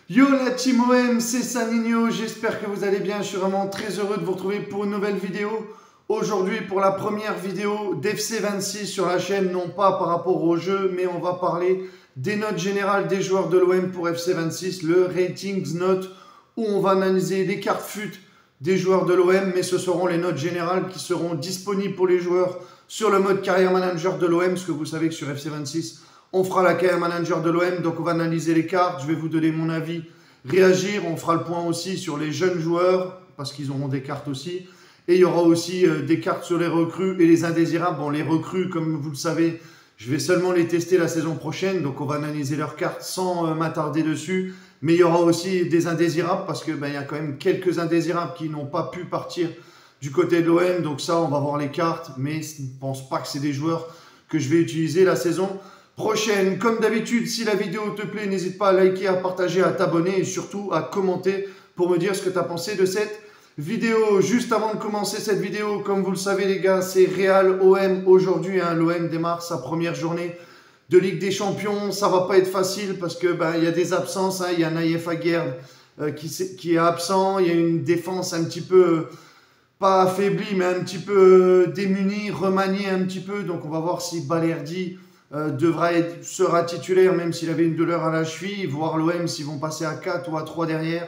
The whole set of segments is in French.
Yo la team OM, c'est Saninho, j'espère que vous allez bien, je suis vraiment très heureux de vous retrouver pour une nouvelle vidéo. Aujourd'hui pour la première vidéo d'FC 26 sur la chaîne, non pas par rapport au jeu, mais on va parler des notes générales des joueurs de l'OM pour FC 26, le Ratings Note, où on va analyser les cartes FUT des joueurs de l'OM, mais ce seront les notes générales qui seront disponibles pour les joueurs sur le mode Career Manager de l'OM, parce que vous savez que sur FC 26, on fera la Career Manager de l'OM, donc on va analyser les cartes, je vais vous donner mon avis, réagir, on fera le point aussi sur les jeunes joueurs, parce qu'ils auront des cartes aussi, et il y aura aussi des cartes sur les recrues et les indésirables. Bon, les recrues, comme vous le savez, je vais seulement les tester la saison prochaine, donc on va analyser leurs cartes sans m'attarder dessus, mais il y aura aussi des indésirables, parce que y a quand même quelques indésirables qui n'ont pas pu partir du côté de l'OM, donc ça, on va voir les cartes, mais je ne pense pas que c'est des joueurs que je vais utiliser la saison prochaine. Comme d'habitude, si la vidéo te plaît, n'hésite pas à liker, à partager, à t'abonner et surtout à commenter pour me dire ce que tu as pensé de cette vidéo. Juste avant de commencer cette vidéo, comme vous le savez les gars, c'est Real OM aujourd'hui. L'OM démarre sa première journée de Ligue des Champions. Ça va pas être facile parce que y a des absences. Il y a Nayef Aguerd qui est absent. Il y a une défense un petit peu pas affaiblie, mais un petit peu démunie, remaniée un petit peu. Donc on va voir si Balerdi sera titulaire, même s'il avait une douleur à la cheville, voir l'OM s'ils vont passer à 4 ou à 3 derrière.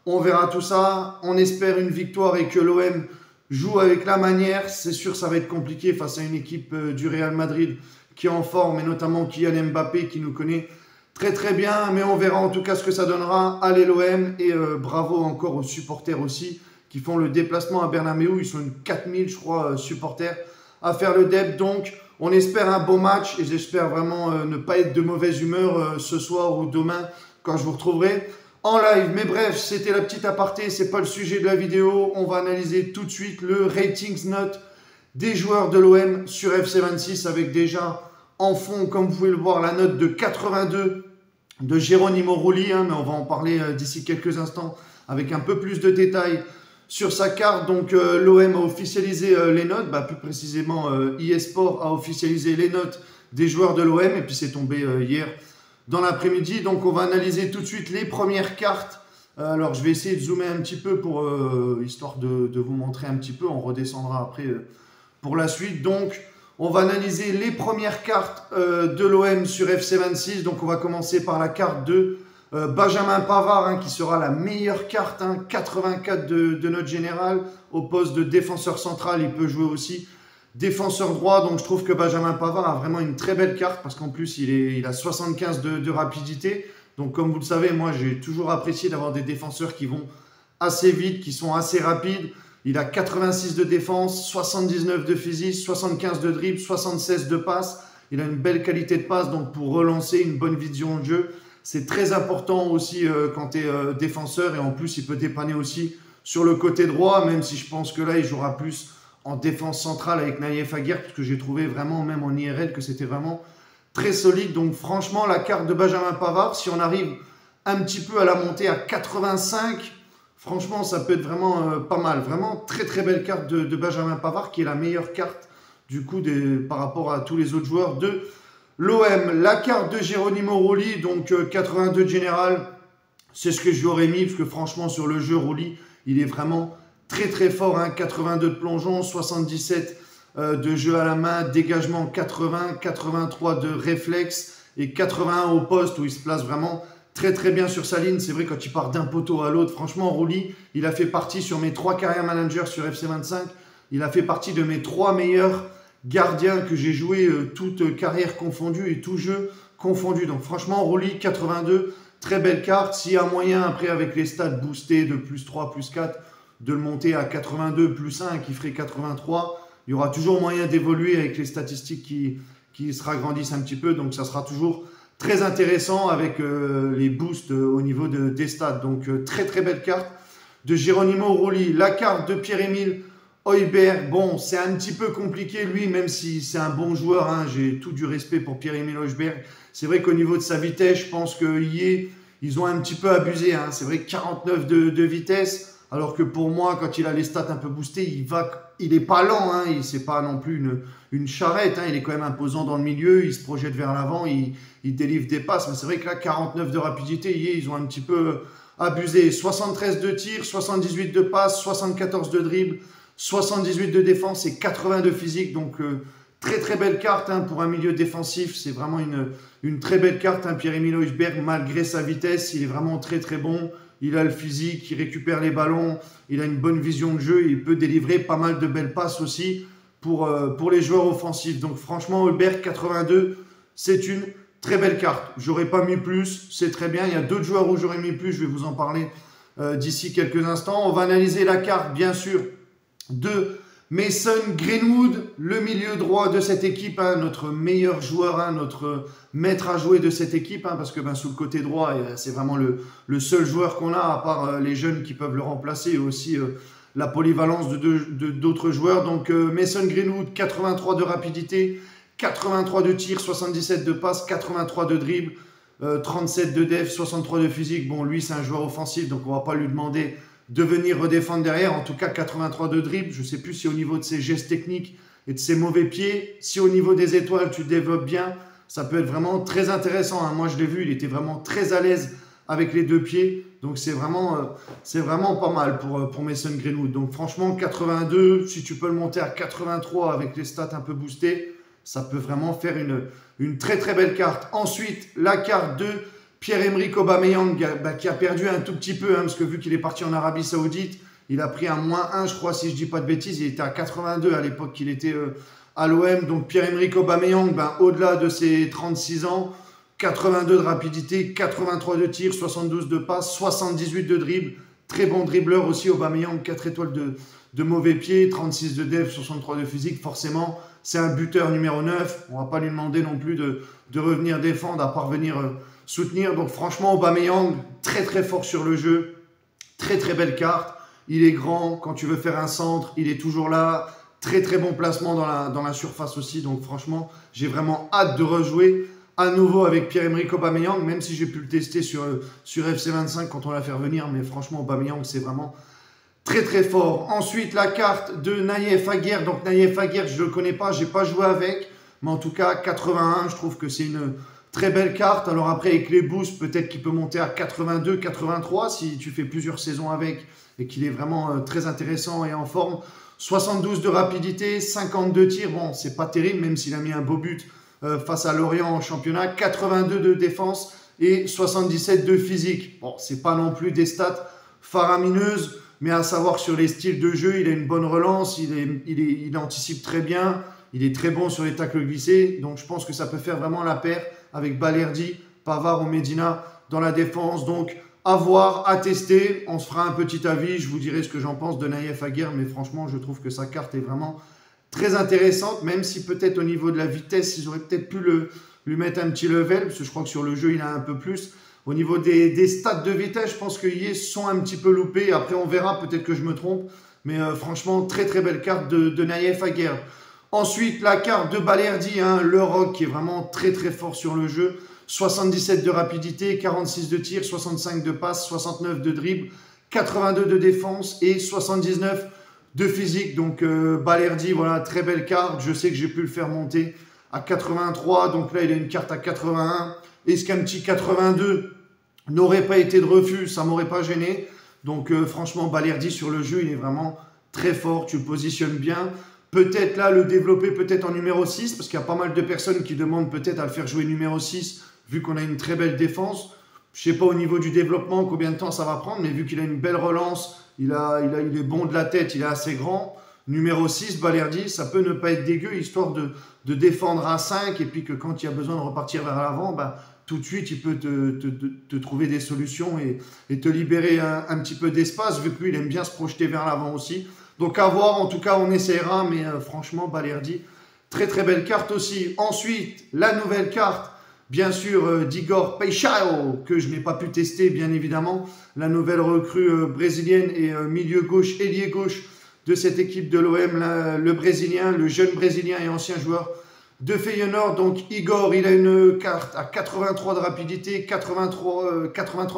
On verra tout ça. On espère une victoire et que l'OM joue avec la manière. C'est sûr ça va être compliqué face à une équipe du Real Madrid qui est en forme, et notamment Kylian Mbappé qui nous connaît très très bien. Mais on verra en tout cas ce que ça donnera. Allez l'OM, et bravo encore aux supporters aussi qui font le déplacement à Bernabéu. Ils sont une 4000 je crois supporters à faire le DEP. Donc on espère un bon match et j'espère vraiment ne pas être de mauvaise humeur ce soir ou demain quand je vous retrouverai en live. Mais bref, c'était la petite aparté, c'est pas le sujet de la vidéo. On va analyser tout de suite le Ratings Note des joueurs de l'OM sur FC 26 avec déjà en fond, comme vous pouvez le voir, la note de 82 de Geronimo Rulli, mais on va en parler d'ici quelques instants avec un peu plus de détails sur sa carte. Donc l'OM a officialisé les notes, plus précisément eSport a officialisé les notes des joueurs de l'OM, et puis c'est tombé hier dans l'après-midi. Donc on va analyser tout de suite les premières cartes. Alors je vais essayer de zoomer un petit peu pour histoire de vous montrer un petit peu. On redescendra après pour la suite. Donc on va analyser les premières cartes de l'OM sur FC 26. Donc on va commencer par la carte de Benjamin Pavard, qui sera la meilleure carte, 84 de note générale. Au poste de défenseur central, il peut jouer aussi défenseur droit. Donc je trouve que Benjamin Pavard a vraiment une très belle carte, parce qu'en plus il a 75 de rapidité. Donc comme vous le savez, moi j'ai toujours apprécié d'avoir des défenseurs qui vont assez vite, qui sont assez rapides. Il a 86 de défense, 79 de physique, 75 de dribble, 76 de passe. Il a une belle qualité de passe, donc pour relancer, une bonne vision de jeu. C'est très important aussi quand tu es défenseur, et en plus il peut dépanner aussi sur le côté droit, même si je pense que là il jouera plus en défense centrale avec Nayef Aguerd, parce que j'ai trouvé vraiment, même en IRL, que c'était vraiment très solide. Donc franchement, la carte de Benjamin Pavard, si on arrive un petit peu à la monter à 85, franchement ça peut être vraiment pas mal. Vraiment très très belle carte de Benjamin Pavard, qui est la meilleure carte du coup par rapport à tous les autres joueurs de l'OM. La carte de Geronimo Rulli, donc 82 de général, c'est ce que je lui aurais mis, parce que franchement sur le jeu, Rulli, il est vraiment très très fort, 82 de plongeon, 77 de jeu à la main, dégagement 80, 83 de réflexe et 81 au poste, où il se place vraiment très très bien sur sa ligne. C'est vrai, quand il part d'un poteau à l'autre, franchement Rulli, il a fait partie sur mes 3 carrières managers sur FC 25, il a fait partie de mes 3 meilleurs gardien que j'ai joué toute carrière confondue et tout jeu confondu. Donc franchement Rulli 82, très belle carte. S'il y a moyen après avec les stats boostés de plus 3, plus 4, de le monter à 82, plus 1 qui ferait 83, il y aura toujours moyen d'évoluer avec les statistiques qui se ragrandissent un petit peu. Donc ça sera toujours très intéressant avec les boosts au niveau des stats. Donc très très belle carte de Geronimo Rulli. La carte de Pierre-Emile Højbjerg, bon, c'est un petit peu compliqué lui, même si c'est un bon joueur, j'ai tout du respect pour Pierre-Emile Højbjerg. C'est vrai qu'au niveau de sa vitesse, je pense qu'ils ont un petit peu abusé. C'est vrai que 49 de vitesse, Alors que pour moi, quand il a les stats un peu boostées, il est pas lent, hein, c'est pas non plus une charrette, hein, il est quand même imposant dans le milieu, il se projette vers l'avant, il délivre des passes. Mais c'est vrai que là, 49 de rapidité, ils ont un petit peu abusé. 73 de tir, 78 de passes, 74 de dribble, 78 de défense et 80 de physique. Donc, très très belle carte hein, pour un milieu défensif. C'est vraiment une très belle carte. Hein. Pierre-Emile Højbjerg, malgré sa vitesse, il est vraiment très très bon. Il a le physique, il récupère les ballons, il a une bonne vision de jeu. Il peut délivrer pas mal de belles passes aussi pour les joueurs offensifs. Donc franchement, Højbjerg 82, c'est une très belle carte. J'aurais pas mis plus, c'est très bien. Il y a d'autres joueurs où j'aurais mis plus, je vais vous en parler d'ici quelques instants. On va analyser la carte, bien sûr, de Mason Greenwood, le milieu droit de cette équipe, hein, notre meilleur joueur, hein, notre maître à jouer de cette équipe, hein, parce que sous le côté droit, c'est vraiment le seul joueur qu'on a, à part les jeunes qui peuvent le remplacer, et aussi la polyvalence d'autres joueurs. Donc Mason Greenwood, 83 de rapidité, 83 de tir, 77 de passe, 83 de dribble, 37 de def, 63 de physique. Bon, lui, c'est un joueur offensif, donc on ne va pas lui demander de venir redéfendre derrière. En tout cas, 83 de dribble. Je ne sais plus si au niveau de ses gestes techniques et de ses mauvais pieds, si au niveau des étoiles, tu développes bien, ça peut être vraiment très intéressant. Hein. Moi, je l'ai vu, il était vraiment très à l'aise avec les deux pieds. Donc, c'est vraiment pas mal pour Mason Greenwood. Donc, franchement, 82, si tu peux le monter à 83 avec les stats un peu boostées, ça peut vraiment faire une très, très belle carte. Ensuite, la carte de Pierre-Emerick Aubameyang, qui a perdu un tout petit peu, hein, parce que vu qu'il est parti en Arabie Saoudite, il a pris un -1, je crois, si je ne dis pas de bêtises. Il était à 82 à l'époque qu'il était à l'OM. Donc Pierre-Emerick Aubameyang, au-delà de ses 36 ans, 82 de rapidité, 83 de tir, 72 de passe, 78 de dribble. Très bon dribbleur aussi, Aubameyang, 4 étoiles de mauvais pied, 36 de dev, 63 de physique. Forcément, c'est un buteur numéro 9. On ne va pas lui demander non plus de revenir défendre, à parvenir soutenir. Donc franchement, Aubameyang, très très fort sur le jeu. Très très belle carte. Il est grand. Quand tu veux faire un centre, il est toujours là. Très très bon placement dans la surface aussi. Donc franchement, j'ai vraiment hâte de rejouer à nouveau avec Pierre-Emerick Aubameyang, même si j'ai pu le tester sur FC25 quand on l'a fait revenir. Mais franchement, Aubameyang, c'est vraiment très très fort. Ensuite, la carte de Nayef Aguerd. Donc Nayef Aguerd, je ne le connais pas, je n'ai pas joué avec. Mais en tout cas, 81, je trouve que c'est une très belle carte. Alors après, avec les boosts, peut-être qu'il peut monter à 82, 83 si tu fais plusieurs saisons avec et qu'il est vraiment très intéressant et en forme. 72 de rapidité, 52 tirs. Bon, c'est pas terrible, même s'il a mis un beau but face à Lorient en championnat. 82 de défense et 77 de physique. Bon, c'est pas non plus des stats faramineuses, mais à savoir sur les styles de jeu, il a une bonne relance, il anticipe très bien, il est très bon sur les tacles glissés. Donc je pense que ça peut faire vraiment la paire avec Balerdi, Pavard ou Medina dans la défense. Donc à voir, à tester. On se fera un petit avis. Je vous dirai ce que j'en pense de Nayef Aguerd. Mais franchement, je trouve que sa carte est vraiment très intéressante. Même si peut-être au niveau de la vitesse, ils auraient peut-être pu lui mettre un petit level. Parce que je crois que sur le jeu, il a un peu plus. Au niveau des stats de vitesse, je pense que Yes sont un petit peu loupés. Après, on verra. Peut-être que je me trompe. Mais franchement, très très belle carte de Nayef Aguerd. Ensuite, la carte de Balerdi, hein, le rock qui est vraiment très très fort sur le jeu. 77 de rapidité, 46 de tir, 65 de passe, 69 de dribble, 82 de défense et 79 de physique. Donc Balerdi, voilà, très belle carte. Je sais que j'ai pu le faire monter à 83. Donc là, il a une carte à 81. Est-ce qu'un petit 82 n'aurait pas été de refus? Ça ne m'aurait pas gêné. Donc franchement, Balerdi sur le jeu, il est vraiment très fort. Tu le positionnes bien. Peut-être là, le développer peut-être en numéro 6, parce qu'il y a pas mal de personnes qui demandent peut-être à le faire jouer numéro 6, vu qu'on a une très belle défense. Je ne sais pas au niveau du développement combien de temps ça va prendre, mais vu qu'il a une belle relance, il est bon de la tête, il est assez grand. Numéro 6, Balerdi, ça peut ne pas être dégueu, histoire de défendre à 5, et puis que quand il y a besoin de repartir vers l'avant, tout de suite, il peut te trouver des solutions et te libérer un petit peu d'espace, vu que lui, il aime bien se projeter vers l'avant aussi. Donc à voir, en tout cas on essaiera, mais franchement Balerdi, très très belle carte aussi. Ensuite, la nouvelle carte, bien sûr d'Igor Paixão, que je n'ai pas pu tester bien évidemment. La nouvelle recrue brésilienne et milieu gauche, ailier gauche de cette équipe de l'OM, le Brésilien, le jeune Brésilien et ancien joueur de Feyenoord. Donc Igor, il a une carte à 83 de rapidité, 83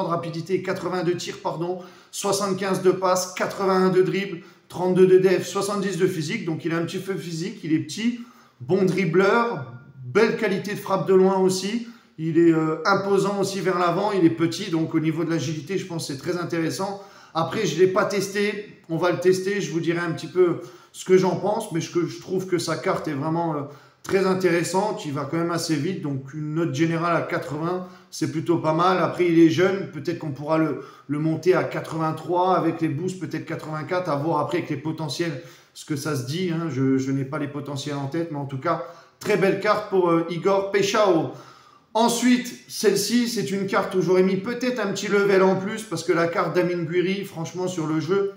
de rapidité, 82 tirs, pardon, 75 de passe, 81 de dribble, 32 de def, 70 de physique. Donc il a un petit feu physique, il est petit, bon dribbleur, belle qualité de frappe de loin aussi. Il est imposant aussi vers l'avant, il est petit, donc au niveau de l'agilité, je pense que c'est très intéressant. Après, je ne l'ai pas testé, on va le tester, je vous dirai un petit peu ce que j'en pense, mais je trouve que sa carte est vraiment très intéressante, il va quand même assez vite, donc une note générale à 80, c'est plutôt pas mal. Après, il est jeune, peut-être qu'on pourra le monter à 83, avec les boosts, peut-être 84, à voir après avec les potentiels, ce que ça se dit, hein. Je n'ai pas les potentiels en tête, mais en tout cas, très belle carte pour Igor Peixao. Ensuite, celle-ci, c'est une carte où j'aurais mis peut-être un petit level en plus parce que la carte d'Amin Gouiri, franchement, sur le jeu,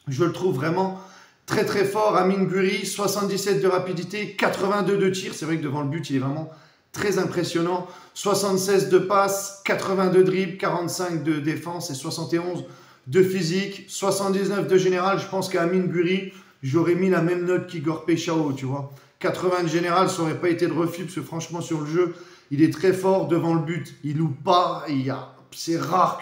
je le trouve vraiment très très fort. Amin Gouiri, 77 de rapidité, 82 de tir. C'est vrai que devant le but, il est vraiment très impressionnant. 76 de passe, 82 de dribble, 45 de défense et 71 de physique. 79 de général. Je pense qu'à Amin Gouiri, j'aurais mis la même note qu'Igor Peixao, tu vois. 80 de général, ça n'aurait pas été de refus parce que franchement, sur le jeu, il est très fort devant le but, il loupe pas, c'est rare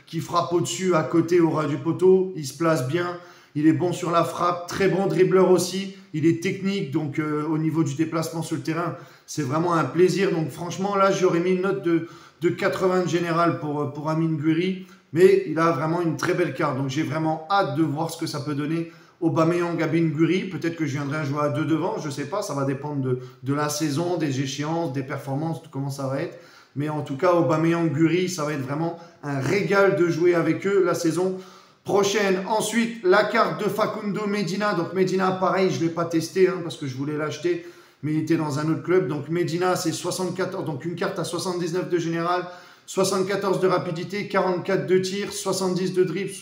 qu'il frappe au-dessus, à côté, au ras du poteau, il se place bien, il est bon sur la frappe, très bon dribbleur aussi, il est technique, donc au niveau du déplacement sur le terrain, c'est vraiment un plaisir. Donc franchement, là, j'aurais mis une note de 80 de général pour Amin Gouiri, mais il a vraiment une très belle carte, donc j'ai vraiment hâte de voir ce que ça peut donner. Aubameyang, Amin Gouiri, peut-être que je viendrai jouer à 2 devant, je ne sais pas, ça va dépendre de la saison, des échéances, des performances, de comment ça va être. Mais en tout cas, Aubameyang, Gouiri, ça va être vraiment un régal de jouer avec eux la saison prochaine. Ensuite, la carte de Facundo Medina. Donc Medina, pareil, je ne l'ai pas testé parce que je voulais l'acheter, mais il était dans un autre club. Donc Medina, c'est 74, donc une carte à 79 de général, 74 de rapidité, 44 de tir, 70 de dribble,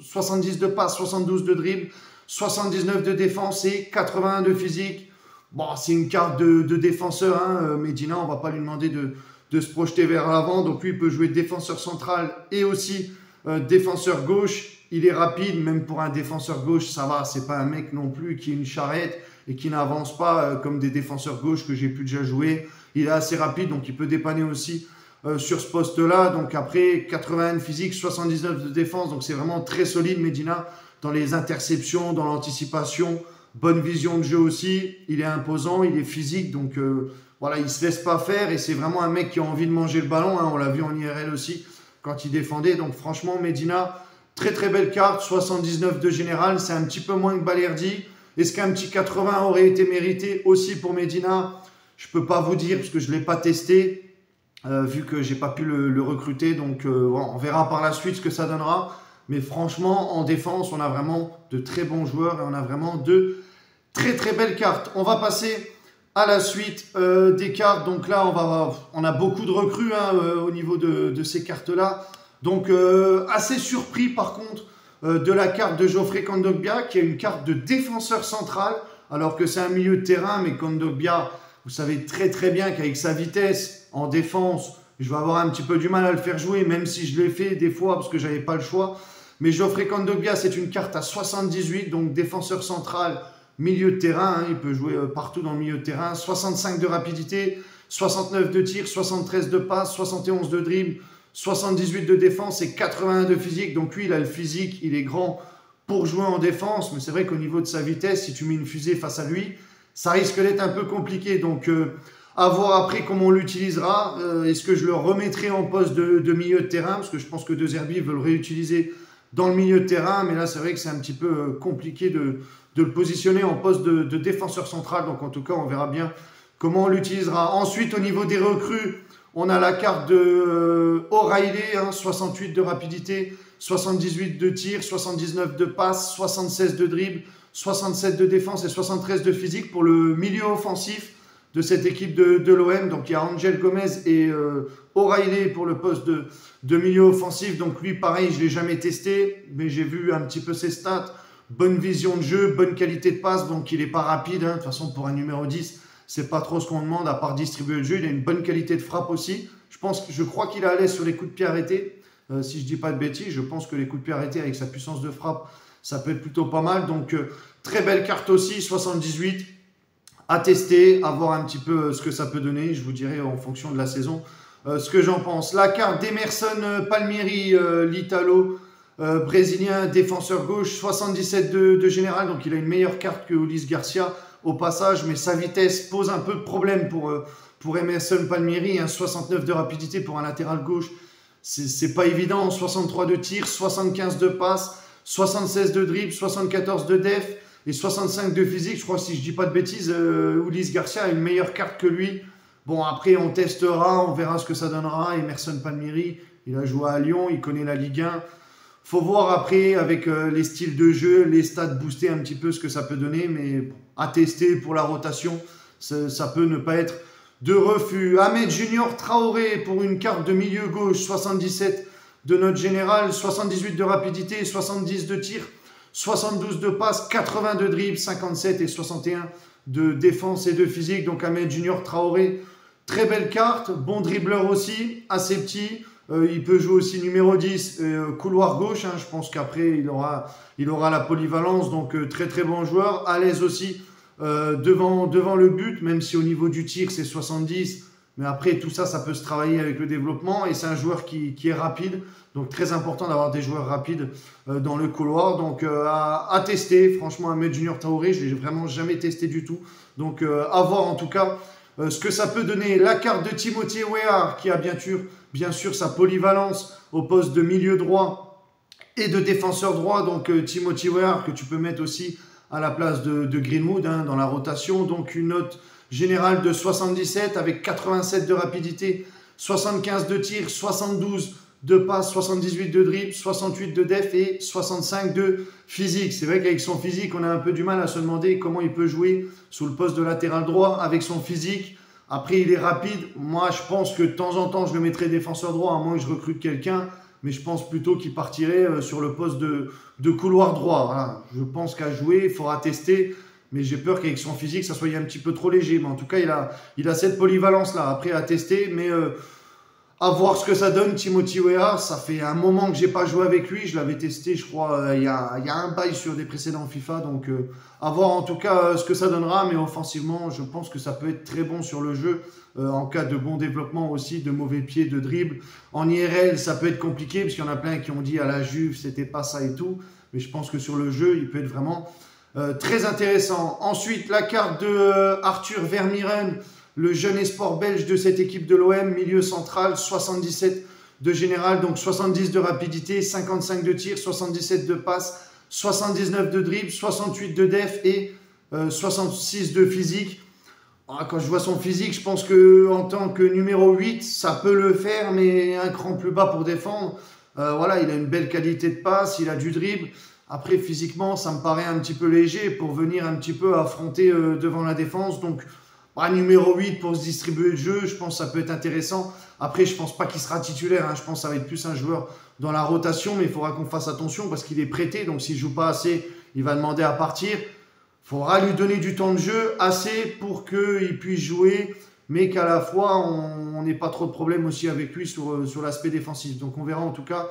70 de passe, 72 de dribble, 79 de défense et 81 de physique. Bon, c'est une carte de défenseur, Medina, on ne va pas lui demander de se projeter vers l'avant. Donc lui, il peut jouer défenseur central et aussi défenseur gauche. Il est rapide, même pour un défenseur gauche, ça va. C'est pas un mec non plus qui est une charrette et qui n'avance pas comme des défenseurs gauche que j'ai pu déjà jouer. Il est assez rapide, donc il peut dépanner aussi sur ce poste-là. Donc après, 81 physique, 79 de défense. Donc c'est vraiment très solide, Medina, dans les interceptions, dans l'anticipation. Bonne vision de jeu aussi. Il est imposant, il est physique. Donc voilà, il ne se laisse pas faire. Et c'est vraiment un mec qui a envie de manger le ballon. On l'a vu en IRL aussi quand il défendait. Donc franchement, Medina, très très belle carte. 79 de général, c'est un petit peu moins que Balerdi. Est-ce qu'un petit 80 aurait été mérité aussi pour Medina? Je ne peux pas vous dire parce que je ne l'ai pas testé. Vu que j'ai pas pu le recruter, donc bon, on verra par la suite ce que ça donnera. Mais franchement, en défense, on a vraiment de très bons joueurs et on a vraiment de très très belles cartes. On va passer à la suite des cartes. Donc là, on a beaucoup de recrues au niveau de ces cartes-là. Donc assez surpris par contre de la carte de Geoffrey Kondogbia, qui est une carte de défenseur central, alors que c'est un milieu de terrain, mais Kondogbia, vous savez très très bien qu'avec sa vitesse en défense, je vais avoir un petit peu du mal à le faire jouer, même si je l'ai fait des fois parce que je n'avais pas le choix. Mais Geoffrey Kondogbia, c'est une carte à 78, donc défenseur central, milieu de terrain. Il peut jouer partout dans le milieu de terrain. 65 de rapidité, 69 de tir, 73 de passe, 71 de dribble, 78 de défense et 81 de physique. Donc lui, il a le physique, il est grand pour jouer en défense. Mais c'est vrai qu'au niveau de sa vitesse, si tu mets une fusée face à lui, ça risque d'être un peu compliqué. Donc à voir après comment on l'utilisera. Est-ce que je le remettrai en poste de milieu de terrain? Parce que je pense que De Zerbi veut le réutiliser dans le milieu de terrain. Mais là, c'est vrai que c'est un petit peu compliqué de le positionner en poste de défenseur central. Donc, en tout cas, on verra bien comment on l'utilisera. Ensuite, au niveau des recrues, on a la carte de O'Reilly, 68 de rapidité, 78 de tir, 79 de passe, 76 de dribble, 67 de défense et 73 de physique pour le milieu offensif de cette équipe de l'OM. Donc il y a Angel Gomez et O'Reilly pour le poste de milieu offensif. Donc lui, pareil, je ne l'ai jamais testé, mais j'ai vu un petit peu ses stats. Bonne vision de jeu, bonne qualité de passe, donc il n'est pas rapide. De toute façon, pour un numéro 10, c'est pas trop ce qu'on demande, à part distribuer le jeu. Il a une bonne qualité de frappe aussi. Je crois qu'il est à l'aise sur les coups de pied arrêtés. Si je ne dis pas de bêtises, je pense que les coups de pied arrêtés avec sa puissance de frappe, ça peut être plutôt pas mal. Donc très belle carte aussi, 78. à tester, à voir un petit peu ce que ça peut donner. Je vous dirai en fonction de la saison ce que j'en pense. La carte d'Emerson Palmieri, l'Italo brésilien, défenseur gauche, 77 de général, donc il a une meilleure carte que Ulysse Garcia au passage, mais sa vitesse pose un peu de problème pour Emerson Palmieri, 69 de rapidité pour un latéral gauche, c'est pas évident. 63 de tir, 75 de passe, 76 de dribble, 74 de def et 65 de physique. Je crois, si je dis pas de bêtises, Ulysse Garcia a une meilleure carte que lui. Bon, après, on testera, on verra ce que ça donnera. Emerson Palmieri, il a joué à Lyon, il connaît la Ligue 1. Faut voir après, avec les styles de jeu, les stats booster un petit peu ce que ça peut donner. Mais à tester pour la rotation, ça peut ne pas être de refus. Ahmed Junior Traoré pour une carte de milieu gauche, 77 de notre général, 78 de rapidité, 70 de tir, 72 de passe, 80 de dribble, 57 et 61 de défense et de physique. Donc Ahmed Junior Traoré, très belle carte, bon dribbleur aussi, assez petit. Il peut jouer aussi numéro 10, couloir gauche. Je pense qu'après, il aura la polyvalence. Donc très très bon joueur, à l'aise aussi devant le but, même si au niveau du tir, c'est 70. Mais après, tout ça, ça peut se travailler avec le développement. Et c'est un joueur qui est rapide. Donc très important d'avoir des joueurs rapides dans le couloir. Donc à tester. Franchement, Ahmed Junior Traoré, je ne l'ai vraiment jamais testé du tout. Donc à voir en tout cas ce que ça peut donner. La carte de Timothy Weah, qui a bien sûr sa polyvalence au poste de milieu droit et de défenseur droit. Donc Timothy Weah, que tu peux mettre aussi à la place de Greenwood dans la rotation. Donc une note générale de 77 avec 87 de rapidité, 75 de tir, 72 de passe, 78 de dribble, 68 de def et 65 de physique. C'est vrai qu'avec son physique, on a un peu du mal à se demander comment il peut jouer sous le poste de latéral droit avec son physique. Après, il est rapide. Moi, je pense que de temps en temps, je le mettrais défenseur droit, à moins que je recrute quelqu'un. Mais je pense plutôt qu'il partirait sur le poste de couloir droit. Voilà. Je pense qu'à jouer, il faudra tester. Mais j'ai peur qu'avec son physique, ça soit un petit peu trop léger. Mais en tout cas, il a cette polyvalence-là. Après, à tester. Mais à voir ce que ça donne, Timothy Weah. Ça fait un moment que je n'ai pas joué avec lui. Je l'avais testé, je crois, il y a un bail sur des précédents FIFA. Donc, à voir en tout cas ce que ça donnera. Mais offensivement, je pense que ça peut être très bon sur le jeu. En cas de bon développement aussi, de mauvais pieds, de dribble. En IRL, ça peut être compliqué, parce qu'il y en a plein qui ont dit à la Juve, c'était pas ça et tout. Mais je pense que sur le jeu, il peut être vraiment très intéressant. Ensuite, la carte de Arthur Vermeeren, le jeune espoir belge de cette équipe de l'OM, milieu central, 77 de général, donc 70 de rapidité, 55 de tir, 77 de passe, 79 de dribble, 68 de def et 66 de physique. Quand je vois son physique, je pense qu'en tant que numéro 8, ça peut le faire, mais un cran plus bas pour défendre. Voilà, il a une belle qualité de passe, il a du dribble. Après, physiquement, ça me paraît un petit peu léger pour venir un petit peu affronter devant la défense. Donc, numéro 8 pour se distribuer le jeu, je pense que ça peut être intéressant. Après, je ne pense pas qu'il sera titulaire. Je pense que ça va être plus un joueur dans la rotation, mais il faudra qu'on fasse attention parce qu'il est prêté. Donc, s'il ne joue pas assez, il va demander à partir. Il faudra lui donner du temps de jeu assez pour qu'il puisse jouer, mais qu'à la fois, on n'ait pas trop de problèmes aussi avec lui sur l'aspect défensif. Donc, on verra en tout cas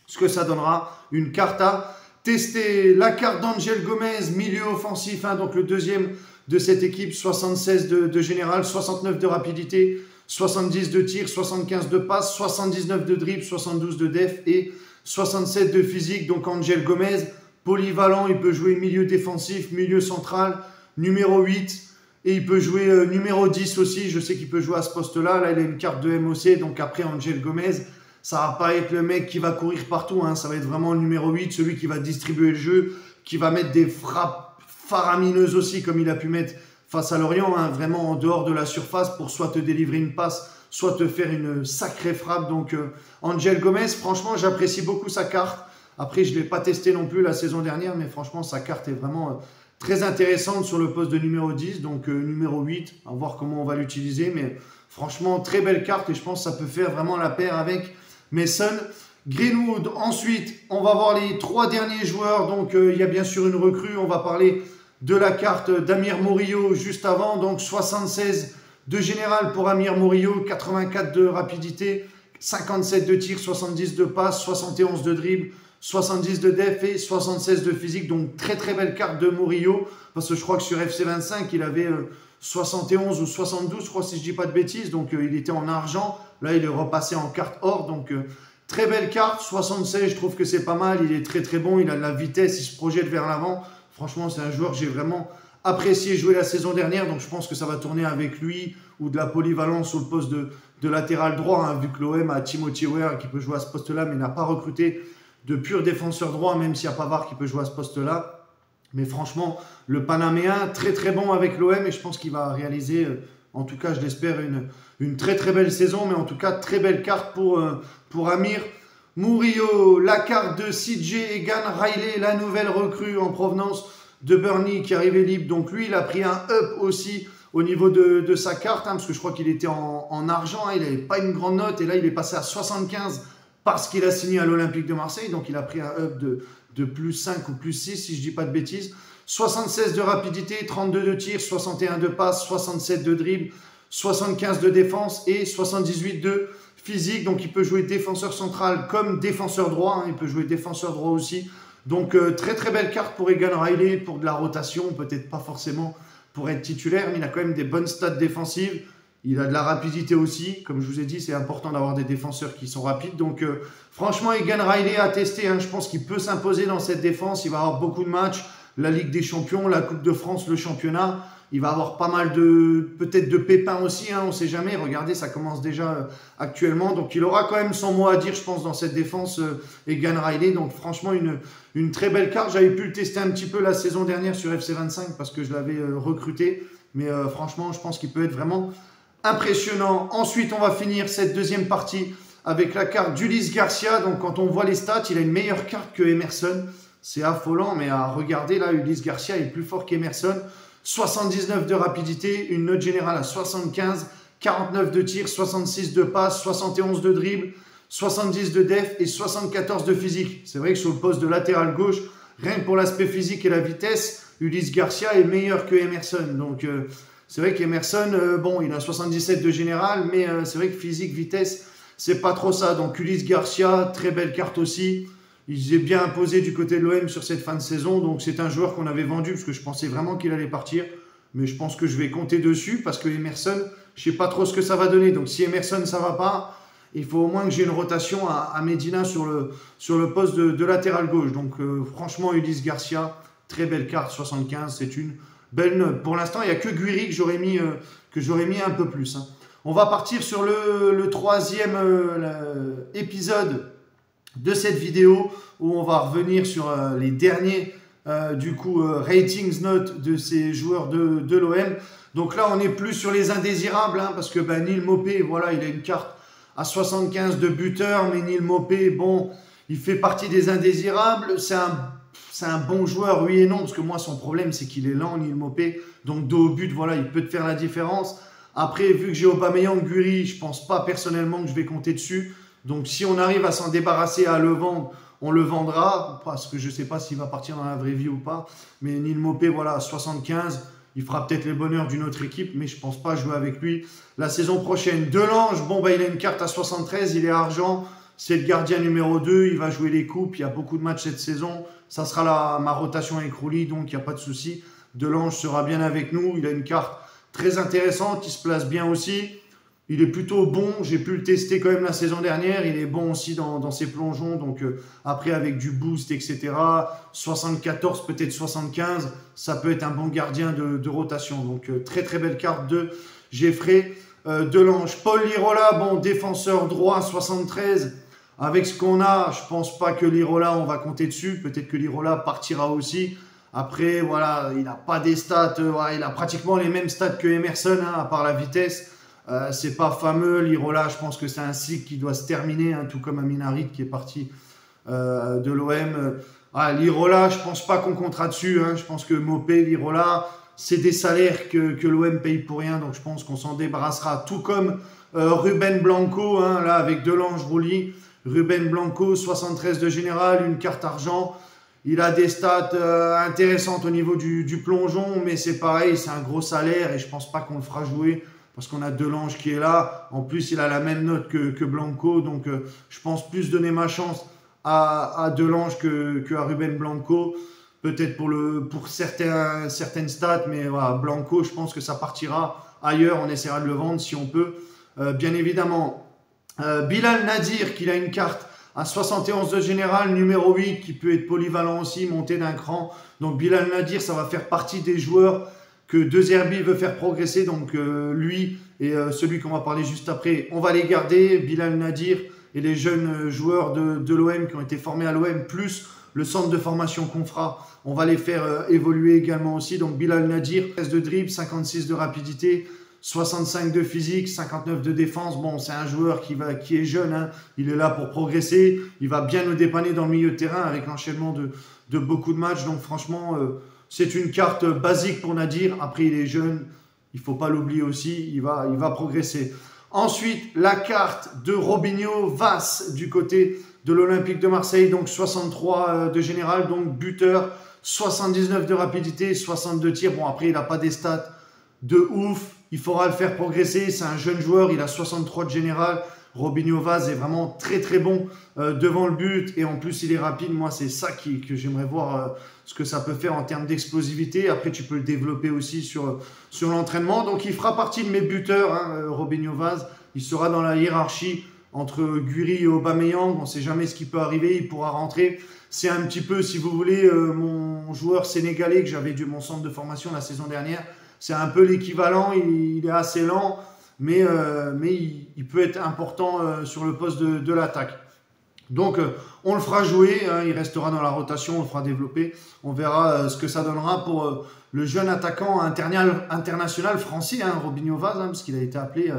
ce que ça donnera. Une carte à tester. La carte d'Angel Gomez, milieu offensif, donc le deuxième de cette équipe, 76 de général, 69 de rapidité, 70 de tir, 75 de passe, 79 de dribble, 72 de def et 67 de physique. Donc Angel Gomez, polyvalent, il peut jouer milieu défensif, milieu central, numéro 8 et il peut jouer numéro 10 aussi. Je sais qu'il peut jouer à ce poste-là. Là, il a une carte de MOC. Donc après, Angel Gomez, ça va pas être le mec qui va courir partout. Ça va être vraiment le numéro 8, celui qui va distribuer le jeu, qui va mettre des frappes faramineuses aussi, comme il a pu mettre face à Lorient, vraiment en dehors de la surface pour soit te délivrer une passe, soit te faire une sacrée frappe. Donc Angel Gomez, franchement, j'apprécie beaucoup sa carte. Après, je ne l'ai pas testé non plus la saison dernière, mais franchement, sa carte est vraiment très intéressante sur le poste de numéro 10, donc numéro 8, à voir comment on va l'utiliser. Mais franchement, très belle carte et je pense que ça peut faire vraiment la paire avec Mason Greenwood. Ensuite, on va voir les 3 derniers joueurs. Donc, il y a bien sûr une recrue. On va parler de la carte d'Amir Murillo juste avant. Donc, 76 de général pour Amir Murillo, 84 de rapidité, 57 de tir, 70 de passe, 71 de dribble, 70 de def et 76 de physique. Donc très très belle carte de Murillo, parce que je crois que sur FC25 il avait 71 ou 72, je crois, si je dis pas de bêtises. Donc il était en argent, là il est repassé en carte or. Donc très belle carte, 76, je trouve que c'est pas mal. Il est très très bon, il a de la vitesse, il se projette vers l'avant. Franchement, c'est un joueur que j'ai vraiment apprécié jouer la saison dernière. Donc je pense que ça va tourner avec lui, ou de la polyvalence sur le poste de latéral droit, hein, vu que l'OM a Timothy Weah qui peut jouer à ce poste-là, mais n'a pas recruté de pur défenseur droit, même s'il y a Pavard qui peut jouer à ce poste-là. Mais franchement, le Panaméen, très très bon avec l'OM, et je pense qu'il va réaliser, en tout cas je l'espère, une très très belle saison, mais en tout cas très belle carte pour Amir Murillo. La carte de CJ Egan Riley, la nouvelle recrue en provenance de Burnley qui arrivait libre. Donc lui, il a pris un up aussi au niveau de sa carte, hein, parce que je crois qu'il était en argent, hein, il n'avait pas une grande note, et là il est passé à 75 parce qu'il a signé à l'Olympique de Marseille, donc il a pris un up de plus 5 ou plus 6, si je ne dis pas de bêtises. 76 de rapidité, 32 de tir, 61 de passe, 67 de dribble, 75 de défense et 78 de physique. Donc il peut jouer défenseur central comme défenseur droit, hein, il peut jouer défenseur droit aussi. Donc très très belle carte pour Egan Riley, pour de la rotation, peut-être pas forcément pour être titulaire, mais il a quand même des bonnes stats défensives. Il a de la rapidité aussi. Comme je vous ai dit, c'est important d'avoir des défenseurs qui sont rapides. Donc franchement, Egan Riley a testé, hein, je pense qu'il peut s'imposer dans cette défense. Il va avoir beaucoup de matchs, la Ligue des Champions, la Coupe de France, le championnat. Il va avoir pas mal peut-être de pépins aussi, hein, on ne sait jamais. Regardez, ça commence déjà actuellement. Donc il aura quand même son mot à dire, je pense, dans cette défense, Egan Riley. Donc franchement, une très belle carte. J'avais pu le tester un petit peu la saison dernière sur FC25 parce que je l'avais recruté. Mais franchement, je pense qu'il peut être vraiment impressionnant. Ensuite, on va finir cette deuxième partie avec la carte d'Ulysse Garcia. Donc quand on voit les stats, il a une meilleure carte que Emerson. C'est affolant, mais à regarder, là, Ulysse Garcia est plus fort qu'Emerson. 79 de rapidité, une note générale à 75, 49 de tir, 66 de passe, 71 de dribble, 70 de def et 74 de physique. C'est vrai que sur le poste de latéral gauche, rien que pour l'aspect physique et la vitesse, Ulysse Garcia est meilleur que Emerson. Donc c'est vrai qu'Emerson, bon, il a 77 de général, mais c'est vrai que physique, vitesse, c'est pas trop ça. Donc Ulysse Garcia, très belle carte aussi. Il s'est bien imposé du côté de l'OM sur cette fin de saison. Donc c'est un joueur qu'on avait vendu parce que je pensais vraiment qu'il allait partir. Mais je pense que je vais compter dessus parce que Emerson, je ne sais pas trop ce que ça va donner. Donc si Emerson, ça ne va pas, il faut au moins que j'ai une rotation à Medina sur le poste de latéral gauche. Donc franchement, Ulysse Garcia, très belle carte, 75. C'est une belle note. Pour l'instant, il n'y a que Guiri que j'aurais mis un peu plus, hein. On va partir sur le troisième épisode de cette vidéo où on va revenir sur les derniers ratings notes de ces joueurs de l'OM. Donc là on n'est plus sur les indésirables, hein, parce que Neil Maupay, voilà, il a une carte à 75 de buteur, mais Neil Maupay, bon, il fait partie des indésirables. C'est un bon joueur, oui et non, parce que moi son problème c'est qu'il est lent, Neil Maupay, donc dos au but, voilà, il peut te faire la différence. Après, vu que j'ai Aubameyang, Guiri, je pense pas personnellement que je vais compter dessus. Donc si on arrive à s'en débarrasser, à le vendre, on le vendra, parce que je ne sais pas s'il va partir dans la vraie vie ou pas. Mais Neil Maupay, voilà, 75, il fera peut-être les bonheurs d'une autre équipe, mais je ne pense pas jouer avec lui la saison prochaine. Delange, bon, il a une carte à 73, il est argent, c'est le gardien numéro 2, il va jouer les coupes, il y a beaucoup de matchs cette saison. Ça sera ma rotation avec Rouli, donc il n'y a pas de souci. Delange sera bien avec nous, il a une carte très intéressante, il se place bien aussi. Il est plutôt bon, j'ai pu le tester quand même la saison dernière, il est bon aussi dans ses plongeons, donc après avec du boost, etc., 74, peut-être 75, ça peut être un bon gardien de rotation. Donc très très belle carte de Geoffrey Delange. Paul Lirola, bon, défenseur droit, 73, avec ce qu'on a, je pense pas que Lirola, on va compter dessus, peut-être que Lirola partira aussi. Après, voilà, il n'a pas des stats, voilà, il a pratiquement les mêmes stats que Emerson, hein, à part la vitesse. C'est pas fameux, Lirola, je pense que c'est un cycle qui doit se terminer, hein, tout comme Aminarit qui est parti de l'OM. Lirola, je pense pas qu'on comptera dessus, hein, je pense que Maupay, Lirola, c'est des salaires que l'OM paye pour rien, donc je pense qu'on s'en débarrassera. Tout comme Ruben Blanco, hein, là avec Delange, Rouli. Ruben Blanco, 73 de général, une carte argent. Il a des stats intéressantes au niveau du plongeon, mais c'est pareil, c'est un gros salaire et je pense pas qu'on le fera jouer. Parce qu'on a Delange qui est là. En plus, il a la même note que Blanco. Donc, je pense plus donner ma chance à Delange qu'à Ruben Blanco. Peut-être pour certaines stats, mais voilà, Blanco, je pense que ça partira ailleurs. On essaiera de le vendre si on peut. Bien évidemment, Bilal Nadir, qu'il a une carte à 71 de général, numéro 8, qui peut être polyvalent aussi, monté d'un cran. Donc Bilal Nadir, ça va faire partie des joueurs que De Zerbi veut faire progresser. Donc lui et celui qu'on va parler juste après, on va les garder. Bilal Nadir et les jeunes joueurs de l'OM qui ont été formés à l'OM, plus le centre de formation qu'on fera, on va les faire évoluer également aussi. Donc Bilal Nadir, 13 de dribble, 56 de rapidité, 65 de physique, 59 de défense. Bon, c'est un joueur qui est jeune, hein. Il est là pour progresser. Il va bien nous dépanner dans le milieu de terrain avec l'enchaînement de beaucoup de matchs. Donc franchement, c'est une carte basique pour Nadir. Après, il est jeune, il ne faut pas l'oublier aussi, il va progresser. Ensuite, la carte de Robinho Vaz du côté de l'Olympique de Marseille, donc 63 de général, donc buteur, 79 de rapidité, 62 tirs. Bon, après, il n'a pas des stats de ouf, il faudra le faire progresser. C'est un jeune joueur, il a 63 de général. Robinho Vaz est vraiment très très bon devant le but et en plus il est rapide. Moi, c'est ça que j'aimerais voir ce que ça peut faire en termes d'explosivité. Après, tu peux le développer aussi sur l'entraînement. Donc, il fera partie de mes buteurs, hein, Robinho Vaz. Il sera dans la hiérarchie entre Guri et Aubameyang. On ne sait jamais ce qui peut arriver. Il pourra rentrer. C'est un petit peu, si vous voulez, mon joueur sénégalais que j'avais du mon centre de formation la saison dernière. C'est un peu l'équivalent. Il est assez lent, mais il peut être important sur le poste de l'attaque. Donc, on le fera jouer, hein, il restera dans la rotation, on le fera développer. On verra ce que ça donnera pour le jeune attaquant international français, hein, Robinho Vaz, hein, parce qu'il a été appelé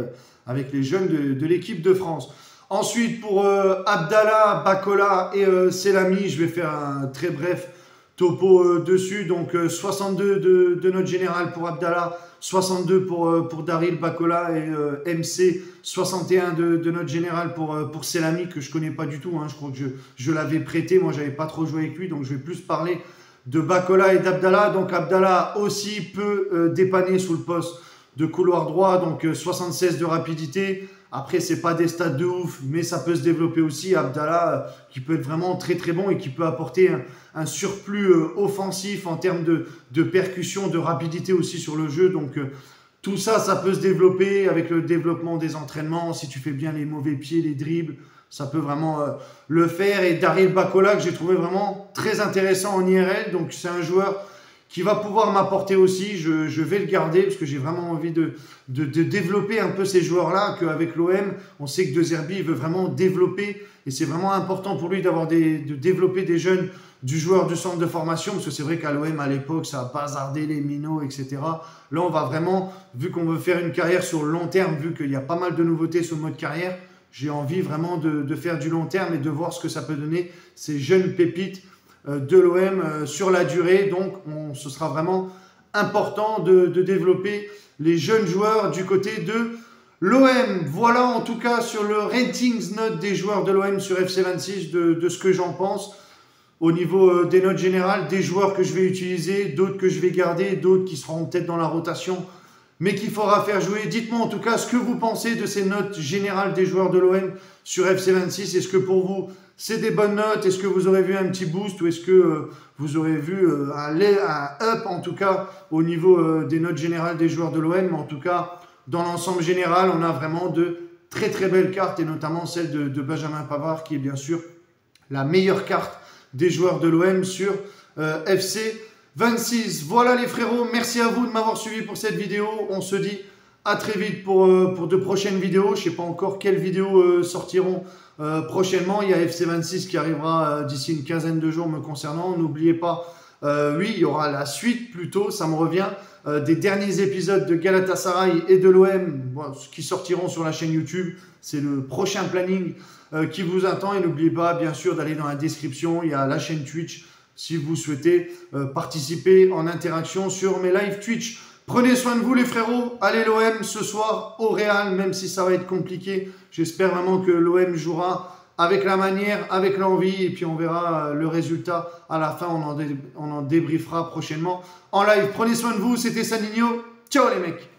avec les jeunes de l'équipe de France. Ensuite, pour Abdallah, Bakola et Selami, je vais faire un très bref topo dessus. Donc, 62 de notre général pour Abdallah, 62 pour Daryl Bakola et MC, 61 de notre général pour Selami, que je ne connais pas du tout. Hein. Je crois que je l'avais prêté. Moi, je n'avais pas trop joué avec lui. Donc, je vais plus parler de Bakola et d'Abdallah. Donc, Abdallah aussi peut dépanner sous le poste de couloir droit. Donc, 76 de rapidité. Après, ce n'est pas des stats de ouf, mais ça peut se développer aussi. Abdallah, qui peut être vraiment très très bon et qui peut apporter un surplus offensif en termes de percussion, de rapidité aussi sur le jeu. Donc, tout ça, ça peut se développer avec le développement des entraînements. Si tu fais bien les mauvais pieds, les dribbles, ça peut vraiment le faire. Et Daryl Bakola, que j'ai trouvé vraiment très intéressant en IRL. Donc, c'est un joueur qui va pouvoir m'apporter aussi. Je vais le garder parce que j'ai vraiment envie de développer un peu ces joueurs-là, qu'avec l'OM, on sait que De Zerbi veut vraiment développer et c'est vraiment important pour lui de développer des jeunes du joueur du centre de formation, parce que c'est vrai qu'à l'OM, à l'époque, ça a bazardé les minots, etc. Là, on va vraiment, vu qu'on veut faire une carrière sur le long terme, vu qu'il y a pas mal de nouveautés sur le mode carrière, j'ai envie vraiment de faire du long terme et de voir ce que ça peut donner, ces jeunes pépites de l'OM sur la durée. Donc, ce sera vraiment important de développer les jeunes joueurs du côté de l'OM. Voilà en tout cas sur le ratings note des joueurs de l'OM sur FC26 de ce que j'en pense. Au niveau des notes générales, des joueurs que je vais utiliser, d'autres que je vais garder, d'autres qui seront peut-être dans la rotation, mais qu'il faudra faire jouer. Dites-moi en tout cas ce que vous pensez de ces notes générales des joueurs de l'OM sur FC26. Est-ce que pour vous, c'est des bonnes notes? Est-ce que vous aurez vu un petit boost ou est-ce que vous aurez vu un up en tout cas au niveau des notes générales des joueurs de l'OM? Mais en tout cas, dans l'ensemble général, on a vraiment de très très belles cartes et notamment celle de Benjamin Pavard qui est bien sûr la meilleure carte des joueurs de l'OM sur FC26. Voilà les frérots, merci à vous de m'avoir suivi pour cette vidéo. On se dit à très vite pour de prochaines vidéos. Je ne sais pas encore quelles vidéos sortiront prochainement. Il y a FC26 qui arrivera d'ici une quinzaine de jours me concernant. N'oubliez pas, oui, il y aura la suite plutôt, ça me revient, des derniers épisodes de Galatasaray et de l'OM qui sortiront sur la chaîne YouTube. C'est le prochain planning qui vous attend. Et n'oubliez pas, bien sûr, d'aller dans la description. Il y a la chaîne Twitch si vous souhaitez participer en interaction sur mes lives Twitch. Prenez soin de vous les frérots. Allez l'OM ce soir au Real, même si ça va être compliqué. J'espère vraiment que l'OM jouera avec la manière, avec l'envie. Et puis on verra le résultat à la fin. On en débriefera prochainement en live. Prenez soin de vous. C'était Saninho. Ciao les mecs.